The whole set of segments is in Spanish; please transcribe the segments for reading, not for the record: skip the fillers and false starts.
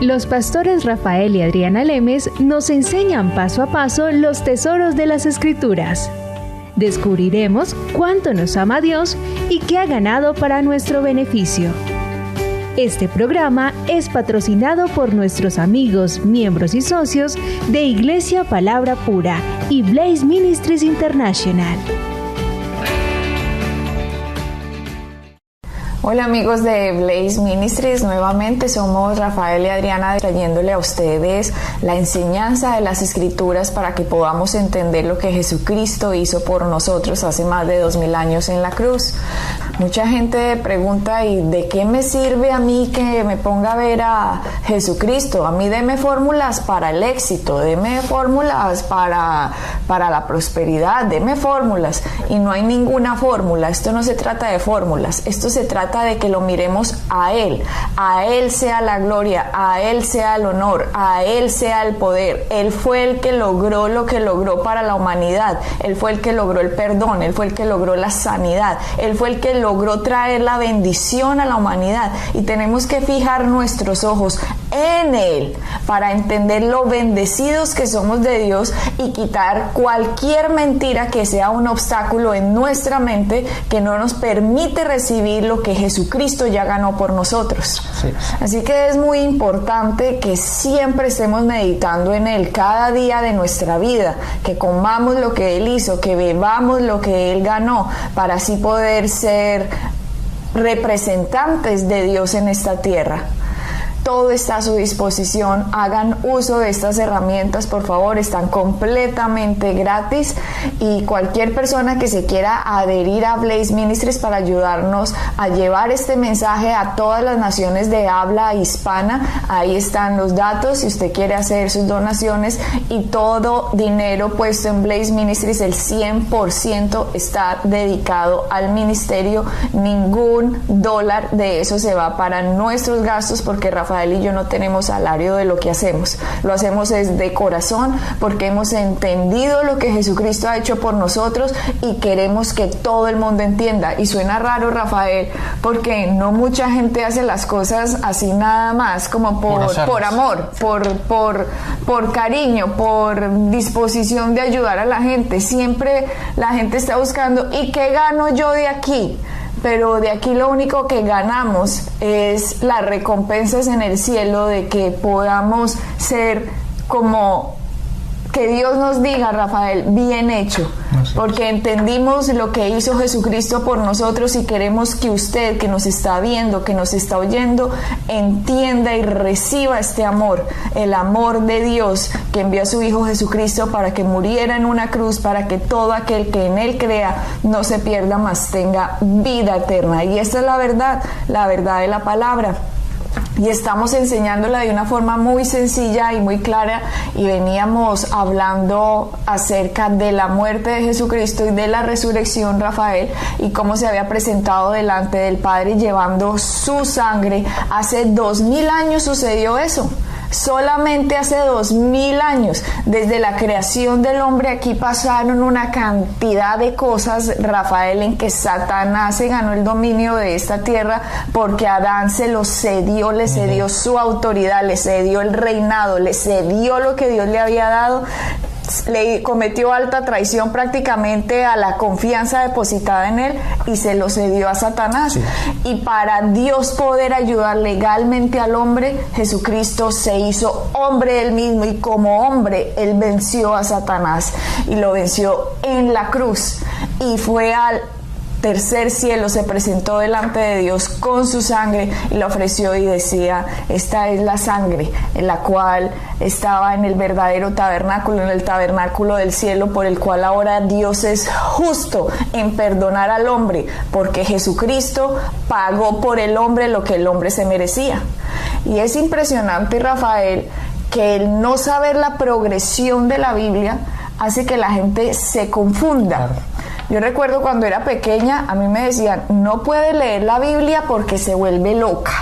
Los pastores Rafael y Adriana Lemes nos enseñan paso a paso los tesoros de las Escrituras. Descubriremos cuánto nos ama Dios y qué ha ganado para nuestro beneficio. Este programa es patrocinado por nuestros amigos, miembros y socios de Iglesia Palabra Pura y Blaze Ministries International. Hola amigos de Blaze Ministries, nuevamente somos Rafael y Adriana trayéndole a ustedes la enseñanza de las Escrituras para que podamos entender lo que Jesucristo hizo por nosotros hace más de 2000 años en la cruz. Mucha gente pregunta, ¿y de qué me sirve a mí que me ponga a ver a Jesucristo? A mí deme fórmulas para el éxito, deme fórmulas para la prosperidad, deme fórmulas. Y no hay ninguna fórmula, esto no se trata de fórmulas, esto se trata de que lo miremos a Él sea la gloria, a Él sea el honor, a Él sea el poder. Él fue el que logró lo que logró para la humanidad, Él fue el que logró el perdón, Él fue el que logró la sanidad, Él fue el que logró traer la bendición a la humanidad, y tenemos que fijar nuestros ojos en Él para entender lo bendecidos que somos de Dios y quitar cualquier mentira que sea un obstáculo en nuestra mente que no nos permite recibir lo que Jesucristo ya ganó por nosotros. Sí. Así que es muy importante que siempre estemos meditando en Él cada día de nuestra vida, que comamos lo que Él hizo, que bebamos lo que Él ganó, para así poder ser representantes de Dios en esta tierra. Todo está a su disposición. Hagan uso de estas herramientas, por favor, están completamente gratis, y cualquier persona que se quiera adherir a Blaze Ministries para ayudarnos a llevar este mensaje a todas las naciones de habla hispana, ahí están los datos si usted quiere hacer sus donaciones, y todo dinero puesto en Blaze Ministries, el 100% está dedicado al ministerio. Ningún dólar de eso se va para nuestros gastos, porque Rafael y yo no tenemos salario de lo que hacemos. Lo hacemos es de corazón, porque hemos entendido lo que Jesucristo ha hecho por nosotros y queremos que todo el mundo entienda. Y suena raro, Rafael, porque no mucha gente hace las cosas así nada más, como por amor, por cariño, por disposición de ayudar a la gente. Siempre la gente está buscando, ¿y qué gano yo de aquí? Pero de aquí lo único que ganamos es las recompensas en el cielo, de que podamos ser como que Dios nos diga, Rafael, bien hecho, porque entendimos lo que hizo Jesucristo por nosotros, y queremos que usted, que nos está viendo, que nos está oyendo, entienda y reciba este amor, el amor de Dios que envió a su Hijo Jesucristo para que muriera en una cruz, para que todo aquel que en Él crea no se pierda, mas tenga vida eterna. Y esta es la verdad de la palabra. Y estamos enseñándola de una forma muy sencilla y muy clara, y veníamos hablando acerca de la muerte de Jesucristo y de la resurrección, Rafael, y cómo se había presentado delante del Padre llevando su sangre. Hace 2000 años sucedió eso. Solamente hace 2000 años, desde la creación del hombre, aquí pasaron una cantidad de cosas, Rafael, en que Satanás se ganó el dominio de esta tierra, porque Adán se lo cedió, le cedió su autoridad, le cedió el reinado, le cedió lo que Dios le había dado. Le cometió alta traición prácticamente a la confianza depositada en él, y se lo cedió a Satanás. Sí. Y para Dios poder ayudar legalmente al hombre, Jesucristo se hizo hombre él mismo, y como hombre él venció a Satanás, y lo venció en la cruz, y fue al tercer cielo, se presentó delante de Dios con su sangre y la ofreció, y decía: esta es la sangre en la cual estaba en el verdadero tabernáculo, en el tabernáculo del cielo, por el cual ahora Dios es justo en perdonar al hombre, porque Jesucristo pagó por el hombre lo que el hombre se merecía. Y es impresionante, Rafael, que el no saber la progresión de la Biblia hace que la gente se confunda. Claro. Yo recuerdo cuando era pequeña, a mí me decían: no puede leer la Biblia porque se vuelve loca.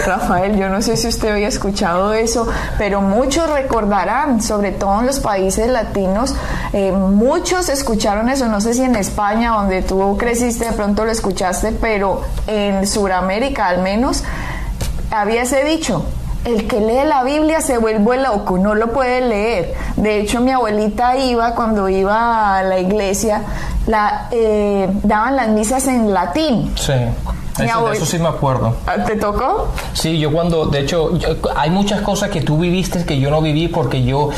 Rafael, yo no sé si usted había escuchado eso, pero muchos recordarán, sobre todo en los países latinos, muchos escucharon eso. No sé si en España, donde tú creciste, de pronto lo escuchaste, pero en Sudamérica al menos había ese dicho: el que lee la Biblia se vuelve loco, no lo puede leer. De hecho, mi abuelita cuando iba a la iglesia, daban las misas en latín. Sí. Eso sí me acuerdo. ¿Te tocó? Sí, de hecho, hay muchas cosas que tú viviste que yo no viví porque yo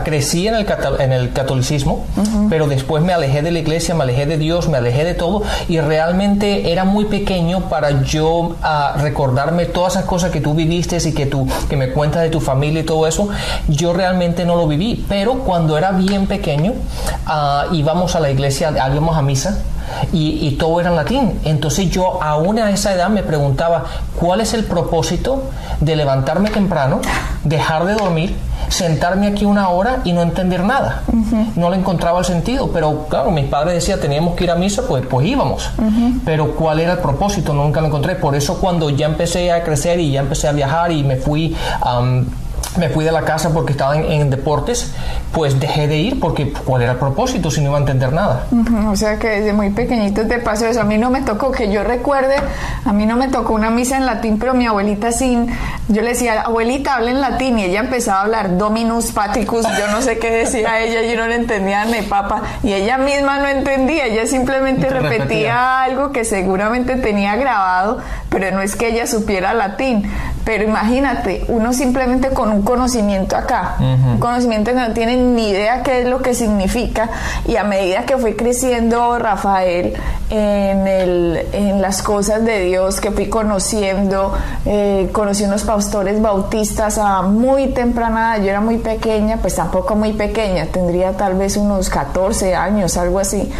crecí en el catolicismo, pero después me alejé de la iglesia, me alejé de Dios, me alejé de todo y realmente era muy pequeño para yo recordarme todas esas cosas que tú viviste y que me cuentas de tu familia y todo eso. Yo realmente no lo viví, pero cuando era bien pequeño íbamos a la iglesia, íbamos a misa. Y todo era en latín. Entonces yo aún a esa edad me preguntaba cuál es el propósito de levantarme temprano, dejar de dormir, sentarme aquí una hora y no entender nada. No le encontraba el sentido, pero claro, mis padres decían teníamos que ir a misa, pues íbamos. Pero cuál era el propósito, nunca lo encontré. Por eso cuando ya empecé a crecer y ya empecé a viajar y me fui de la casa porque estaba en deportes, pues dejé de ir porque ¿cuál era el propósito si no iba a entender nada? O sea que desde muy pequeñito te pasó eso. A mí no me tocó, que yo recuerde, a mí no me tocó una misa en latín, pero mi abuelita yo le decía, abuelita, habla en latín, y ella empezaba a hablar Dominus Patricus, yo no sé qué decía ella, yo no le entendía ni papa, y ella misma no entendía, ella simplemente repetía algo que seguramente tenía grabado, pero no es que ella supiera latín. Pero imagínate, uno simplemente con un conocimiento acá, un conocimiento que no tiene ni idea qué es lo que significa, y a medida que fui creciendo, Rafael, en las cosas de Dios que fui conociendo, conocí unos pastores bautistas a muy temprana edad. Yo era muy pequeña, pues tampoco muy pequeña, tendría tal vez unos 14 años, algo así,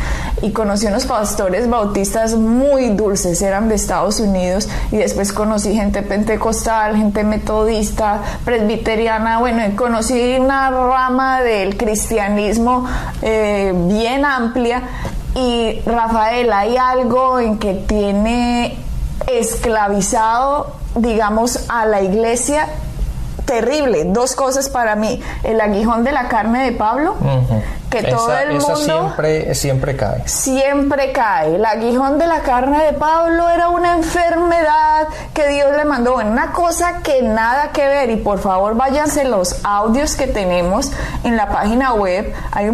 y conocí unos pastores bautistas muy dulces, eran de Estados Unidos, y después conocí gente pentecostal, gente metodista, presbiteriana. Bueno, conocí una rama del cristianismo bien amplia. Y Rafael, hay algo en que tiene esclavizado, digamos, a la iglesia terrible. Dos cosas para mí: el aguijón de la carne de Pablo, que todo el mundo siempre cae. Siempre cae. El aguijón de la carne de Pablo era una enfermedad que Dios le mandó. Bueno, una cosa que nada que ver. Y por favor, váyanse los audios que tenemos en la página web. Hay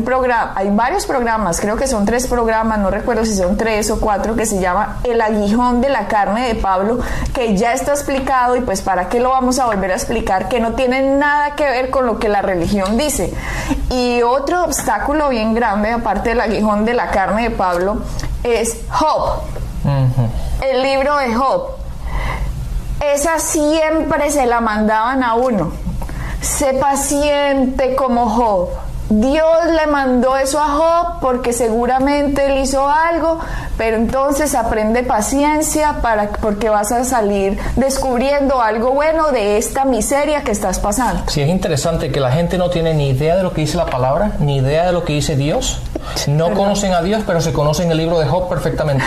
varios programas, creo que son 3 programas, no recuerdo si son 3 o 4, que se llama El aguijón de la carne de Pablo, que ya está explicado, y pues para qué lo vamos a volver a explicar, que no tiene nada que ver con lo que la religión dice. Y otro obstáculo bien grande, aparte del aguijón de la carne de Pablo, es Job. El libro de Job. Esa siempre se la mandaban a uno. Sé paciente como Job. Dios le mandó eso a Job porque seguramente él hizo algo, pero entonces aprende paciencia porque vas a salir descubriendo algo bueno de esta miseria que estás pasando. Sí, es interesante que la gente no tiene ni idea de lo que dice la palabra, ni idea de lo que dice Dios. No conocen a Dios, pero se conocen el libro de Job perfectamente.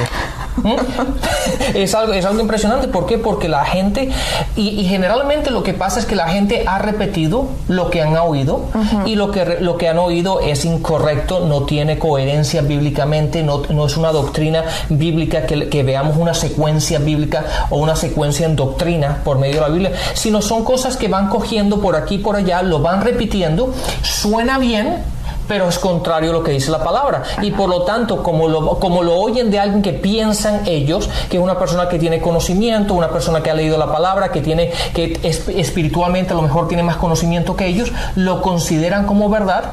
Es algo impresionante. ¿Por qué? Porque la gente, y generalmente lo que pasa es que la gente ha repetido lo que han oído, y lo que han oído es incorrecto, no tiene coherencia bíblicamente, no es una doctrina bíblica que veamos una secuencia bíblica o una secuencia en doctrina por medio de la Biblia, sino son cosas que van cogiendo por aquí y por allá, lo van repitiendo, suena bien, pero es contrario a lo que dice la palabra. Y por lo tanto, como lo oyen de alguien que piensan ellos, que es una persona que tiene conocimiento, una persona que ha leído la palabra, que espiritualmente a lo mejor tiene más conocimiento que ellos, lo consideran como verdad,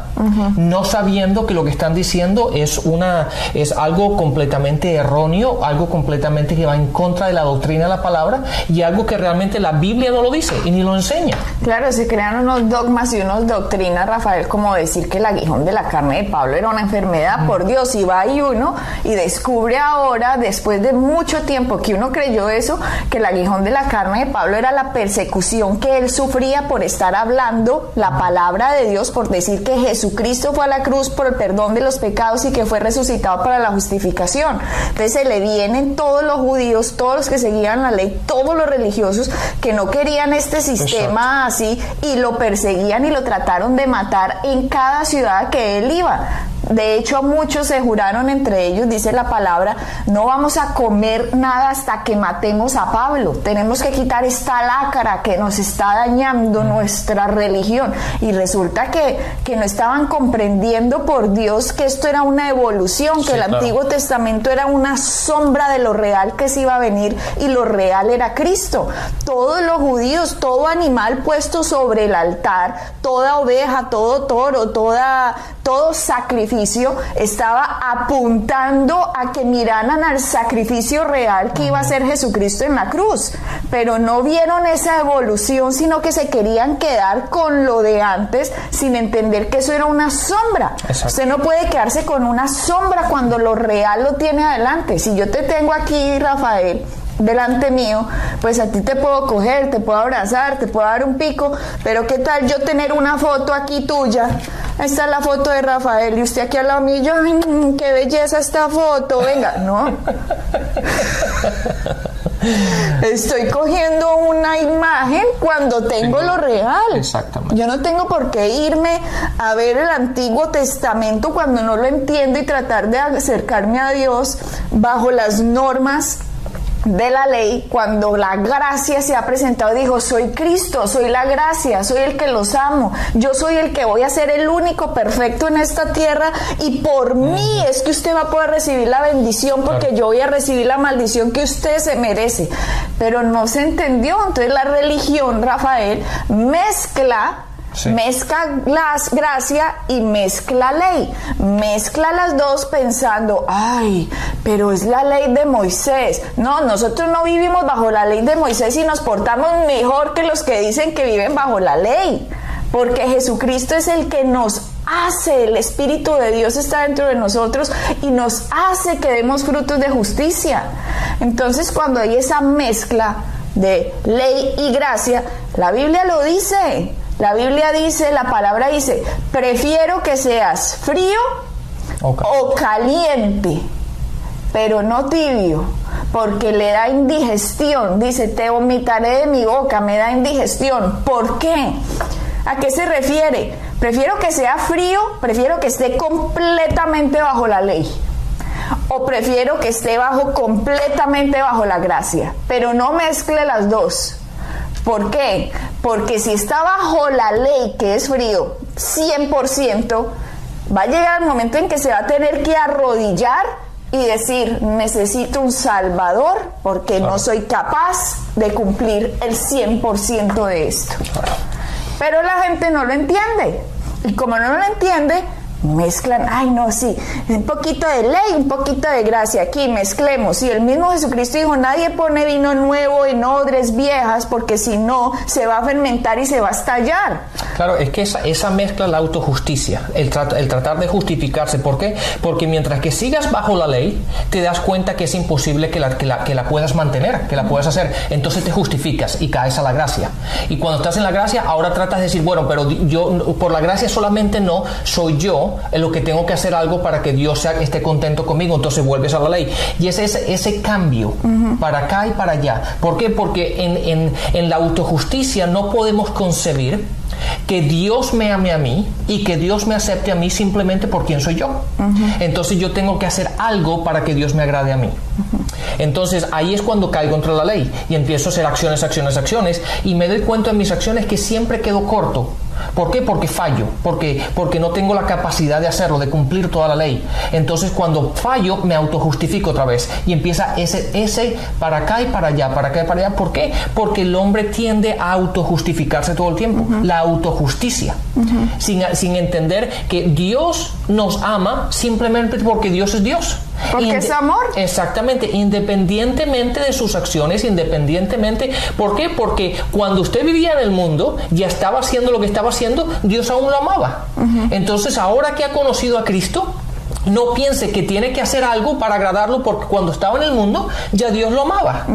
no sabiendo que lo que están diciendo es algo completamente erróneo, algo completamente que va en contra de la doctrina de la palabra, y algo que realmente la Biblia no lo dice y ni lo enseña. Claro, se crean unos dogmas y unas doctrinas, Rafael, como decir que el aguijón de la carne de Pablo era una enfermedad. Por Dios, y va y uno y descubre ahora, después de mucho tiempo que uno creyó eso, que el aguijón de la carne de Pablo era la persecución que él sufría por estar hablando la palabra de Dios, por decir que Jesucristo fue a la cruz por el perdón de los pecados y que fue resucitado para la justificación. Entonces se le vienen todos los judíos, todos los que seguían la ley, todos los religiosos que no querían este sistema así, y lo perseguían y lo trataron de matar en cada ciudad que él iba. De hecho, muchos se juraron entre ellos, dice la palabra, no vamos a comer nada hasta que matemos a Pablo. Tenemos que quitar esta lacra que nos está dañando nuestra religión. Y resulta que no estaban comprendiendo por Dios que esto era una evolución, que el Antiguo Testamento era una sombra de lo real que se iba a venir, y lo real era Cristo. Todos los judíos, todo animal puesto sobre el altar, toda oveja, todo toro, todo sacrificio estaba apuntando a que miraran al sacrificio real que iba a ser Jesucristo en la cruz, pero no vieron esa evolución, sino que se querían quedar con lo de antes sin entender que eso era una sombra. Exacto. Usted no puede quedarse con una sombra cuando lo real lo tiene adelante. Si yo te tengo aquí, Rafael, delante mío, pues a ti te puedo coger, te puedo abrazar, te puedo dar un pico, pero qué tal yo tener una foto aquí tuya. Esta es la foto de Rafael y usted aquí al lado mío, ¡ay, qué belleza esta foto! Venga, no. Estoy cogiendo una imagen cuando tengo lo real. Exactamente. Yo no tengo por qué irme a ver el Antiguo Testamento cuando no lo entiendo y tratar de acercarme a Dios bajo las normas de la ley, cuando la gracia se ha presentado y dijo, soy Cristo, soy la gracia, soy el que los amo, yo soy el que voy a ser el único perfecto en esta tierra, y por mí es que usted va a poder recibir la bendición, porque yo voy a recibir la maldición que usted se merece. Pero no se entendió. Entonces la religión, Rafael, mezcla gracia y mezcla ley, mezcla las dos pensando, ay, pero es la ley de Moisés. No, nosotros no vivimos bajo la ley de Moisés y nos portamos mejor que los que dicen que viven bajo la ley, porque Jesucristo es el que nos hace, el Espíritu de Dios está dentro de nosotros y nos hace que demos frutos de justicia. Entonces, cuando hay esa mezcla de ley y gracia, la Biblia lo dice. La Biblia dice, la palabra dice, prefiero que seas frío o caliente, pero no tibio, porque le da indigestión. Dice, te vomitaré de mi boca, me da indigestión. ¿Por qué? ¿A qué se refiere? Prefiero que sea frío, prefiero que esté completamente bajo la ley, o prefiero que esté completamente bajo la gracia, pero no mezcle las dos. ¿Por qué? Porque si está bajo la ley, que es frío, 100%, va a llegar el momento en que se va a tener que arrodillar y decir, necesito un Salvador, porque no soy capaz de cumplir el 100% de esto. Pero la gente no lo entiende. Y como no lo entiende, mezclan, ay no, sí, un poquito de ley, un poquito de gracia, aquí mezclemos. Y el mismo Jesucristo dijo, nadie pone vino nuevo en odres viejas, porque si no, se va a fermentar y se va a estallar. Claro, es que esa mezcla es la autojusticia, el tratar de justificarse. ¿Por qué? Porque mientras que sigas bajo la ley, te das cuenta que es imposible que la puedas mantener, que la puedas hacer. Entonces te justificas y caes a la gracia. Y cuando estás en la gracia, ahora tratas de decir, bueno, pero yo por la gracia solamente no soy yo en lo que tengo que hacer algo para que Dios esté contento conmigo. Entonces vuelves a la ley. Y es ese cambio para acá y para allá. ¿Por qué? Porque en la autojusticia no podemos concebir que Dios me ame a mí y que Dios me acepte a mí simplemente por quien soy yo. Entonces yo tengo que hacer algo para que Dios me agrade a mí. Entonces ahí es cuando caigo contra la ley y empiezo a hacer acciones y me doy cuenta en mis acciones que siempre quedo corto. ¿Por qué? Porque fallo, porque no tengo la capacidad de hacerlo, de cumplir toda la ley. Entonces cuando fallo me autojustifico otra vez y empieza ese para acá y para allá, para acá y para allá. ¿Por qué? Porque el hombre tiende a autojustificarse todo el tiempo. La autojusticia, sin entender que Dios nos ama simplemente porque Dios es Dios. Porque es amor. Exactamente, independientemente de sus acciones, independientemente. ¿Por qué? Porque cuando usted vivía en el mundo, ya estaba haciendo lo que estaba haciendo, Dios aún lo amaba. Entonces, ahora que ha conocido a Cristo, no piense que tiene que hacer algo para agradarlo, porque cuando estaba en el mundo ya Dios lo amaba.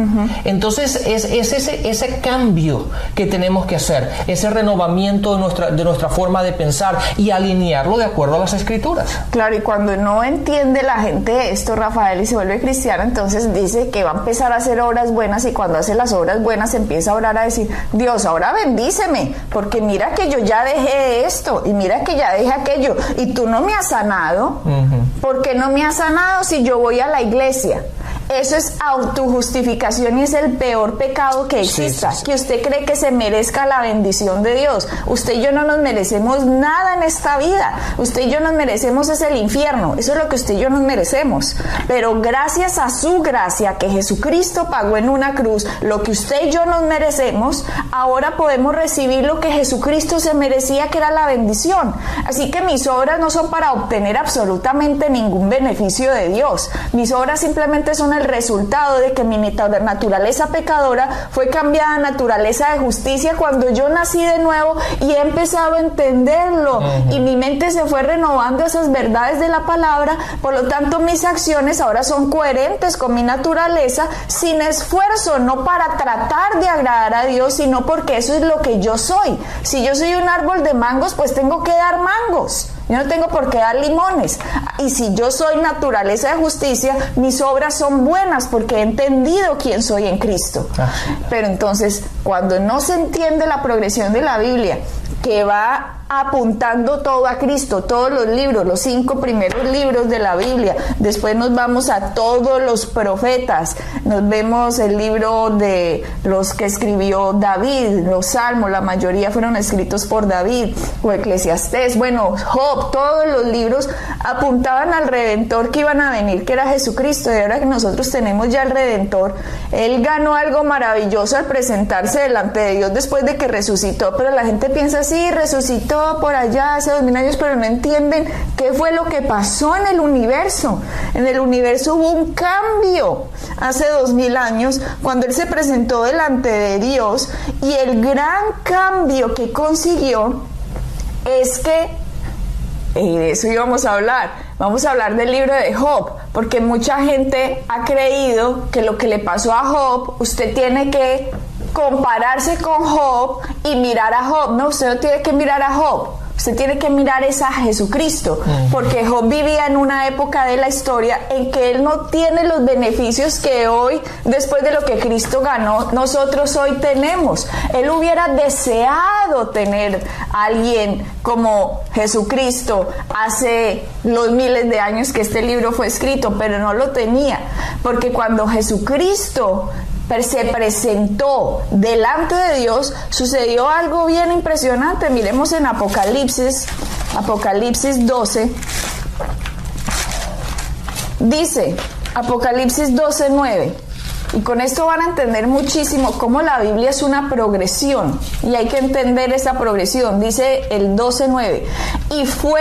Entonces es ese cambio que tenemos que hacer, ese renovamiento de nuestra forma de pensar y alinearlo de acuerdo a las Escrituras. Claro, y cuando no entiende la gente esto, Rafael, y se vuelve cristiano, entonces dice que va a empezar a hacer obras buenas, y cuando hace las obras buenas empieza a orar, a decir: Dios, ahora bendíceme, porque mira que yo ya dejé esto, y mira que ya dejé aquello, y tú no me has sanado. ¿Por qué no me has sanado si yo voy a la iglesia? Eso es autojustificación y es el peor pecado que exista. Que usted cree que se merezca la bendición de Dios. Usted y yo no nos merecemos nada en esta vida. Usted y yo nos merecemos es el infierno. Eso es lo que usted y yo nos merecemos. Pero gracias a su gracia que Jesucristo pagó en una cruz, lo que usted y yo nos merecemos, ahora podemos recibir lo que Jesucristo se merecía, que era la bendición. Así que mis obras no son para obtener absolutamente ningún beneficio de Dios. Mis obras simplemente son el resultado de que mi naturaleza pecadora fue cambiada a naturaleza de justicia cuando yo nací de nuevo y he empezado a entenderlo, y mi mente se fue renovando esas verdades de la palabra. Por lo tanto, mis acciones ahora son coherentes con mi naturaleza, sin esfuerzo, no para tratar de agradar a Dios, sino porque eso es lo que yo soy. Si yo soy un árbol de mangos, pues tengo que dar mangos. Yo no tengo por qué dar limones. Y si yo soy naturaleza de justicia, mis obras son buenas porque he entendido quién soy en Cristo. Pero entonces, cuando no se entiende la progresión de la Biblia, que va apuntando todo a Cristo, todos los libros, los 5 primeros libros de la Biblia, después nos vamos a todos los profetas, nos vemos el libro de los que escribió David, los Salmos, la mayoría fueron escritos por David, o Eclesiastés, bueno, Job, todos los libros apuntaban al Redentor que iban a venir, que era Jesucristo. Y ahora que nosotros tenemos ya el Redentor, Él ganó algo maravilloso al presentarse delante de Dios después de que resucitó, pero la gente piensa así: resucitó por allá hace 2000 años, pero no entienden qué fue lo que pasó en el universo. En el universo hubo un cambio hace 2000 años cuando Él se presentó delante de Dios, y el gran cambio que consiguió es que, de eso íbamos a hablar. Vamos a hablar del libro de Job, porque mucha gente ha creído que lo que le pasó a Job, usted tiene que compararse con Job y mirar a Job. No, usted no tiene que mirar a Job, usted tiene que mirar es a Jesucristo, porque Job vivía en una época de la historia en que él no tiene los beneficios que hoy, después de lo que Cristo ganó, nosotros hoy tenemos. Él hubiera deseado tener a alguien como Jesucristo hace los miles de años que este libro fue escrito, pero no lo tenía, porque cuando Jesucristo se presentó delante de Dios, sucedió algo bien impresionante. Miremos en Apocalipsis 12, dice Apocalipsis 12:9, y con esto van a entender muchísimo cómo la Biblia es una progresión, y hay que entender esa progresión. Dice el 12:9, y fue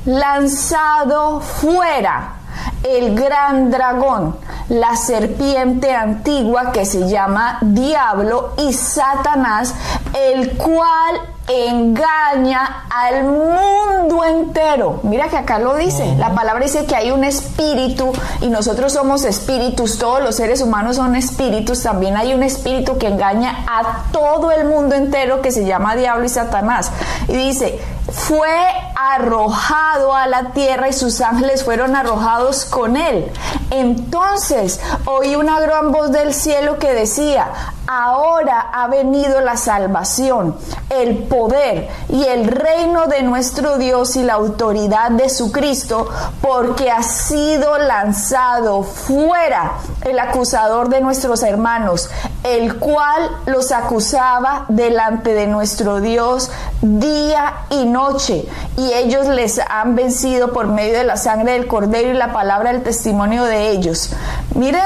lanzado fuera el gran dragón, la serpiente antigua que se llama Diablo y Satanás, el cual engaña al mundo entero. Mira que acá lo dice, la palabra dice que hay un espíritu, y nosotros somos espíritus, todos los seres humanos son espíritus. También hay un espíritu que engaña a todo el mundo entero, que se llama Diablo y Satanás. Y dice: fue arrojado a la tierra y sus ángeles fueron arrojados con él. Entonces oí una gran voz del cielo que decía: ahora ha venido la salvación, el poder y el reino de nuestro Dios y la autoridad de su Cristo, porque ha sido lanzado fuera el acusador de nuestros hermanos, el cual los acusaba delante de nuestro Dios día y noche, y ellos les han vencido por medio de la sangre del Cordero y la palabra del testimonio de ellos. Miren,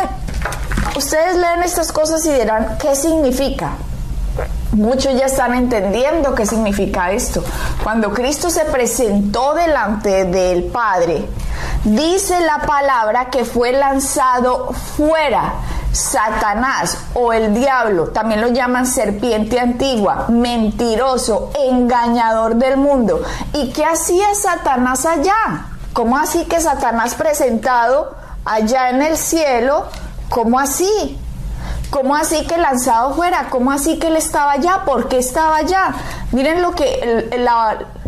ustedes leen estas cosas y dirán: ¿qué significa? Muchos ya están entendiendo qué significa esto. Cuando Cristo se presentó delante del Padre, dice la palabra que fue lanzado fuera Satanás, o el diablo, también lo llaman serpiente antigua, mentiroso, engañador del mundo. ¿Y qué hacía Satanás allá? ¿Cómo así que Satanás presentado allá en el cielo? ¿Cómo así? ¿Cómo así que lanzado fuera? ¿Cómo así que él estaba allá? ¿Por qué estaba allá? Miren lo que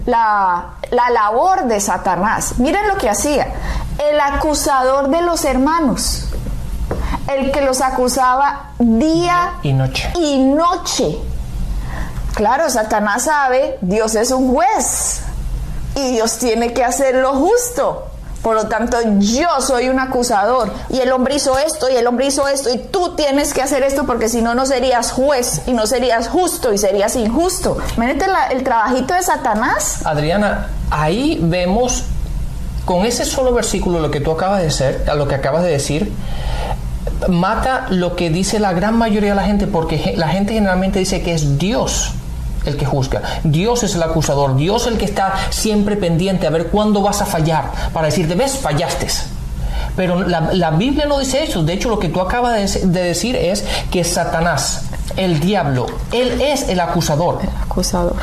la labor de Satanás. Miren lo que hacía. El acusador de los hermanos. El que los acusaba día y noche. Claro, Satanás sabe, Dios es un juez y Dios tiene que hacer lo justo. Por lo tanto, yo soy un acusador y el hombre hizo esto y el hombre hizo esto y tú tienes que hacer esto porque si no, no serías juez y no serías justo y serías injusto. Imagínate el trabajito de Satanás. Adriana, ahí vemos con ese solo versículo lo que tú acabas de decir, mata lo que dice la gran mayoría de la gente, porque la gente generalmente dice que es Dios el que juzga. Dios es el acusador, Dios el que está siempre pendiente a ver cuándo vas a fallar, para decirte, ves, fallaste. Pero la Biblia no dice eso. De hecho, lo que tú acabas de decir es que Satanás, el diablo, él es el acusador. El acusador.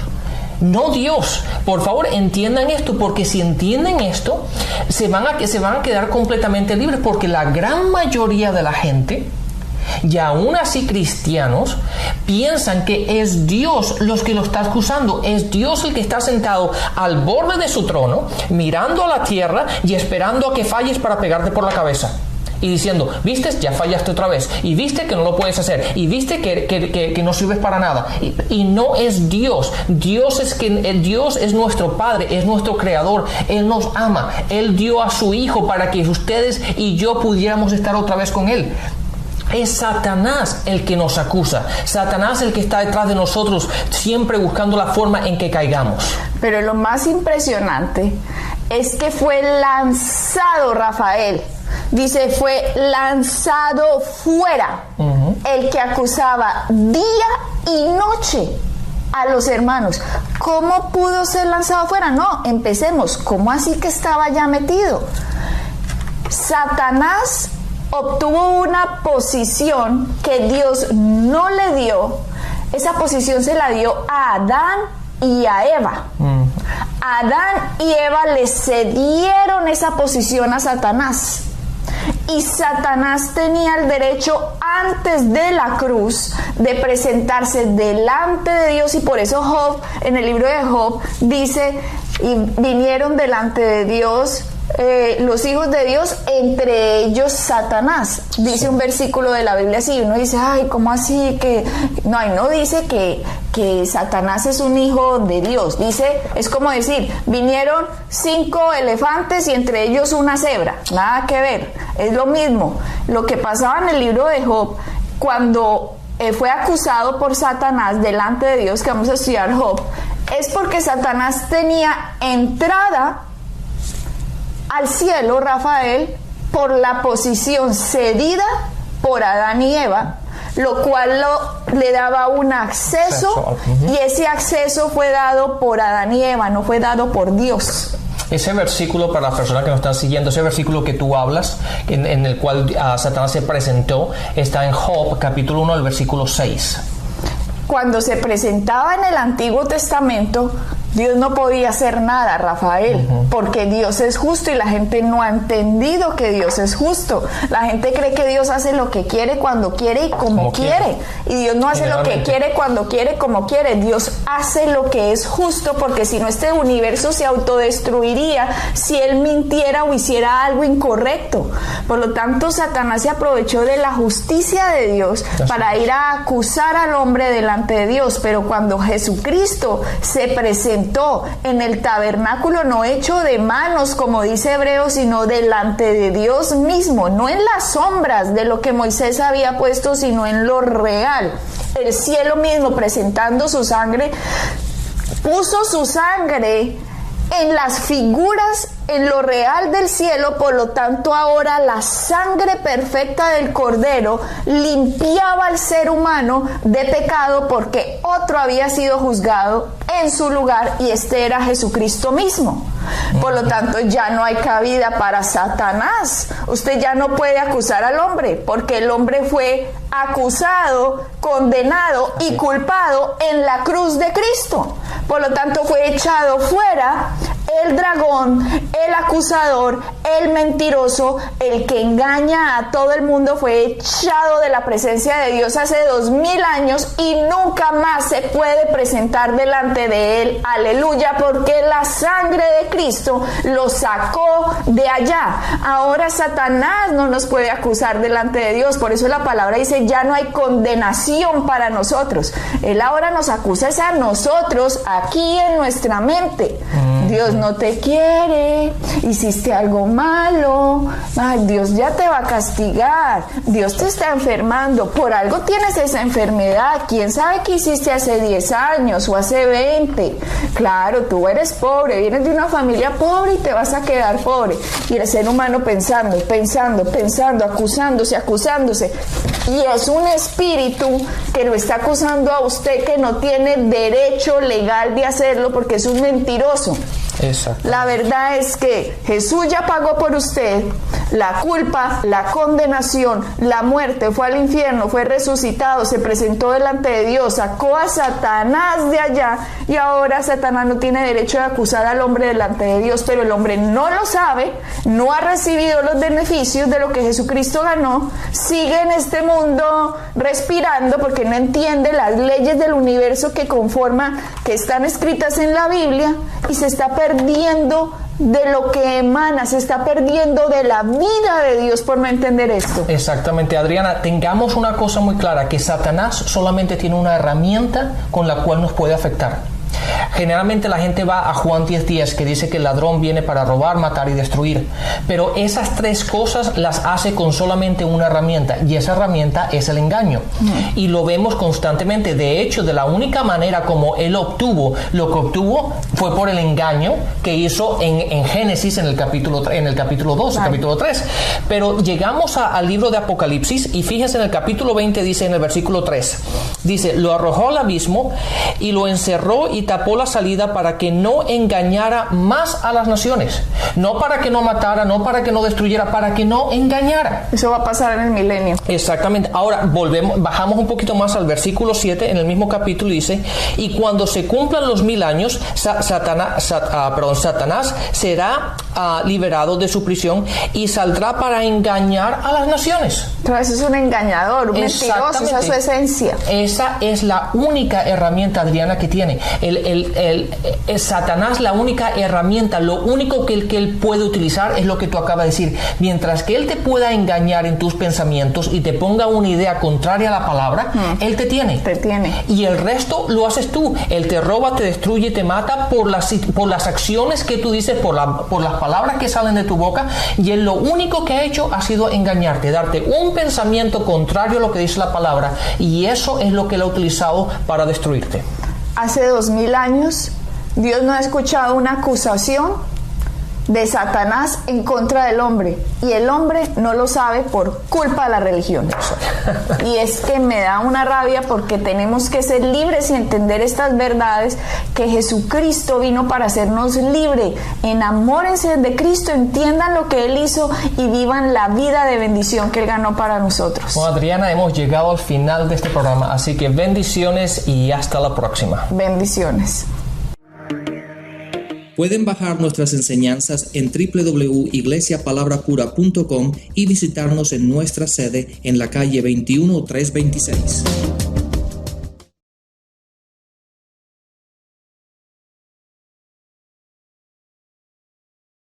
No Dios. Por favor, entiendan esto, porque si entienden esto, se van a quedar completamente libres, porque la gran mayoría de la gente, y aún así cristianos, piensan que es Dios los que lo está acusando. Es Dios el que está sentado al borde de su trono, mirando a la tierra y esperando a que falles para pegarte por la cabeza. Y diciendo, viste, ya fallaste otra vez, y viste que no lo puedes hacer, y viste que no sirves para nada. Y no es Dios. Dios es nuestro Padre, es nuestro Creador. Él nos ama. Él dio a su Hijo para que ustedes y yo pudiéramos estar otra vez con Él. Es Satanás el que nos acusa. Satanás el que está detrás de nosotros, siempre buscando la forma en que caigamos. Pero lo más impresionante es que fue lanzado, Rafael. Dice, fue lanzado fuera. El que acusaba día y noche a los hermanos. ¿Cómo pudo ser lanzado fuera? No, empecemos. ¿Cómo así que estaba ya metido? Satanás obtuvo una posición que Dios no le dio. Esa posición se la dio a Adán y a Eva. Adán y Eva le cedieron esa posición a Satanás. Y Satanás tenía el derecho antes de la cruz de presentarse delante de Dios, y por eso Job, en el libro de Job, dice, y vinieron delante de Dios los hijos de Dios, entre ellos Satanás. Dice un versículo de la Biblia así, y uno dice, ay, ¿cómo así? Que no dice que Satanás es un hijo de Dios. Dice, es como decir, vinieron 5 elefantes y entre ellos una cebra. Nada que ver, es lo mismo. Lo que pasaba en el libro de Job, cuando fue acusado por Satanás delante de Dios, que vamos a estudiar Job, es porque Satanás tenía entrada al cielo, Rafael, por la posición cedida por Adán y Eva, lo cual le daba un acceso, y ese acceso fue dado por Adán y Eva, no fue dado por Dios. Ese versículo, para las personas que nos están siguiendo, ese versículo que tú hablas, en el cual Satanás se presentó, está en Job, capítulo 1, el versículo 6. Cuando se presentaba en el Antiguo Testamento, Dios no podía hacer nada, Rafael, porque Dios es justo y la gente no ha entendido que Dios es justo. La gente cree que Dios hace lo que quiere, cuando quiere y como quiere. Y Dios no hace lo que quiere, cuando quiere, como quiere. Dios hace lo que es justo, porque si no, este universo se autodestruiría si Él mintiera o hiciera algo incorrecto. Por lo tanto, Satanás se aprovechó de la justicia de Dios para ir a acusar al hombre delante de Dios. Pero cuando Jesucristo se presentó en el tabernáculo, no hecho de manos, como dice Hebreos, sino delante de Dios mismo, no en las sombras de lo que Moisés había puesto, sino en lo real. El cielo mismo, presentando su sangre, puso su sangre en las figuras, en lo real del cielo. Por lo tanto, ahora la sangre perfecta del Cordero limpiaba al ser humano de pecado, porque otro había sido juzgado en su lugar, y este era Jesucristo mismo. Por lo tanto, ya no hay cabida para Satanás. Usted ya no puede acusar al hombre, porque el hombre fue acusado, condenado y culpado en la cruz de Cristo. Por lo tanto, fue echado fuera el dragón, el acusador, el mentiroso, el que engaña a todo el mundo, fue echado de la presencia de Dios hace 2000 años y nunca más se puede presentar delante de él. Aleluya, porque la sangre de Cristo lo sacó de allá. Ahora Satanás no nos puede acusar delante de Dios. Por eso la palabra dice, ya no hay condenación para nosotros. Él ahora nos acusa a nosotros aquí en nuestra mente. Dios no te quiere, hiciste algo malo, ay, Dios ya te va a castigar, Dios te está enfermando, por algo tienes esa enfermedad, quién sabe qué hiciste hace 10 años o hace 20, claro, tú eres pobre, vienes de una familia pobre y te vas a quedar pobre, y el ser humano pensando, acusándose, y es un espíritu que lo está acusando a usted que no tiene derecho legal de hacerlo porque es un mentiroso. Exacto. La verdad es que Jesús ya pagó por usted la culpa, la condenación, la muerte, fue al infierno, fue resucitado, se presentó delante de Dios, sacó a Satanás de allá y ahora Satanás no tiene derecho de acusar al hombre delante de Dios, pero el hombre no lo sabe, no ha recibido los beneficios de lo que Jesucristo ganó, sigue en este mundo respirando porque no entiende las leyes del universo que conforman, que están escritas en la Biblia, y se está perdiendo de lo que emana, se está perdiendo de la vida de Dios por no entender esto. Exactamente, Adriana, tengamos una cosa muy clara, que Satanás solamente tiene una herramienta con la cual nos puede afectar. Generalmente la gente va a Juan 10:10, que dice que el ladrón viene para robar, matar y destruir, pero esas tres cosas las hace con solamente una herramienta, y esa herramienta es el engaño. Y lo vemos constantemente. De hecho, de la única manera como él obtuvo lo que obtuvo fue por el engaño que hizo en Génesis, en el capítulo 2, el capítulo 3. Pero llegamos al libro de Apocalipsis, y fíjense, en el capítulo 20 dice, en el versículo 3, dice, lo arrojó al abismo y lo encerró y tapó la salida para que no engañara más a las naciones. No para que no matara, no para que no destruyera, para que no engañara. Eso va a pasar en el milenio. Exactamente. Ahora bajamos un poquito más al versículo 7, en el mismo capítulo, dice, y cuando se cumplan los 1000 años, Satanás será liberado de su prisión y saldrá para engañar a las naciones. Entonces es un engañador, un mentiroso, esa es su esencia. Esa es la única herramienta, Adriana, que tiene. Satanás, la única herramienta, lo único que él puede utilizar es lo que tú acabas de decir. Mientras que él te pueda engañar en tus pensamientos y te ponga una idea contraria a la palabra, él te tiene. Y el resto lo haces tú. Él te roba, te destruye, te mata por las acciones que tú dices, por las palabras que salen de tu boca, y él lo único que ha hecho ha sido engañarte, darte un pensamiento contrario a lo que dice la palabra, y eso es lo que él ha utilizado para destruirte. Hace 2000 años, Dios no ha escuchado una acusación de Satanás en contra del hombre, y el hombre no lo sabe por culpa de la religión. Y es que me da una rabia, porque tenemos que ser libres y entender estas verdades, que Jesucristo vino para hacernos libres. Enamórense de Cristo, entiendan lo que Él hizo y vivan la vida de bendición que Él ganó para nosotros. Bueno, Adriana, hemos llegado al final de este programa, así que bendiciones y hasta la próxima. Bendiciones. Pueden bajar nuestras enseñanzas en www.iglesiapalabracura.com y visitarnos en nuestra sede en la calle 21326.